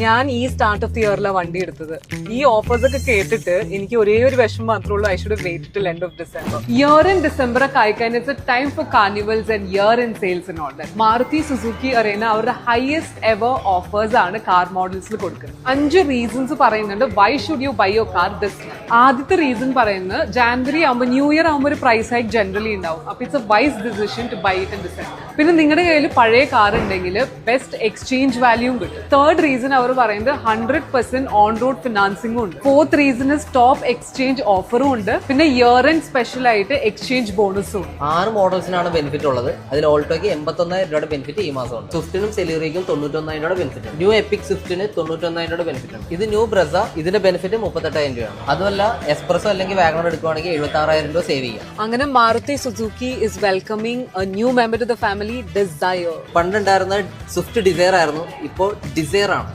ഞാൻ ഈ start of the ഇയറിലെ വണ്ടി എടുത്തത്. ഈ ഓഫേഴ്സ് ഒക്കെ കേട്ടിട്ട് എനിക്ക് ഒരേ ഒരു വിഷമം മാത്രമേ ഉള്ളൂ. I should wait till end of December. Year end December ഒക്കെ ആയിക്കാൻ it's a time for carnivals and year end sales and all that. Maruti Suzuki Arena അവരുടെ ഹയസ്റ്റ് എവർ ഓഫേഴ്സ് ആണ് കാർ മോഡൽസിൽ കൊടുക്കുന്നത്. 5 റീസൺസ് പറയുന്നുണ്ട് why should you buy your car this month. ആദ്യത്തെ reason പറയുന്നത് ജാനുവരി ആകുമ്പോൾ ന്യൂ ഇയർ ആകുമ്പോൾ ഒരു പ്രൈസ് ഹൈക്ക് ജനറലി ഉണ്ടാവും. അപ്പൊ it's a wise decision to buy it in December. പിന്നെ നിങ്ങളുടെ കയ്യിൽ പഴയ കാർ ഉണ്ടെങ്കിൽ ബെസ്റ്റ് എക്സ്ചേഞ്ച് വാല്യൂം കിട്ടും. തേർഡ് റീസൺ അവർ പറയുന്നത് 100% ഓൺ റോഡ് ഫിനാൻസിംഗും ഉണ്ട്. ഫോർത്ത് റീസൺ ടോപ്പ് എക്സ്ചേഞ്ച് ഓഫറും ഉണ്ട്. പിന്നെ ഇയർ എൻഡ് സ്പെഷ്യൽ ആയിട്ട് എക്സ്ചേഞ്ച് ബോണസും ഉണ്ട്. 6 മോഡൽസിനാണ് ബെനിഫിറ്റ് ഉള്ളത്. അതിൽ ഓൾട്ടോയ്ക്ക് 81,000 രൂപയുടെ ബെനിഫിറ്റ് ഈ മാസമുണ്ട്. സ്വിഫ്റ്റിനും സെലീറിയക്കും 91,000 രൂപയുടെ ബെനിഫിറ്റ്. ന്യൂ എപ്പിക് സ്വിഫ്റ്റിന് 91,000 രൂപയുടെ ബെനിഫിറ്റ് ഉണ്ട്. ഇത് ന്യൂ ബ്രസ, ഇതിന്റെ ബെനിഫിറ്റ് 38,000 രൂപയാണ്. അതുമല്ല എക്സ്പ്രസോ അല്ലെങ്കിൽ വാഗണർ എടുക്കുവാണെങ്കിൽ 76,000 രൂപ സേവ് ചെയ്യാം. അങ്ങനെ Maruti Suzuki is welcoming a new member to the family, Dzire. പണ്ടുണ്ടായിരുന്ന സ്വിഫ്റ്റ് ഡിസയർ ആയിരുന്നു, ഇപ്പോൾ ഡിസയർ ആണ്.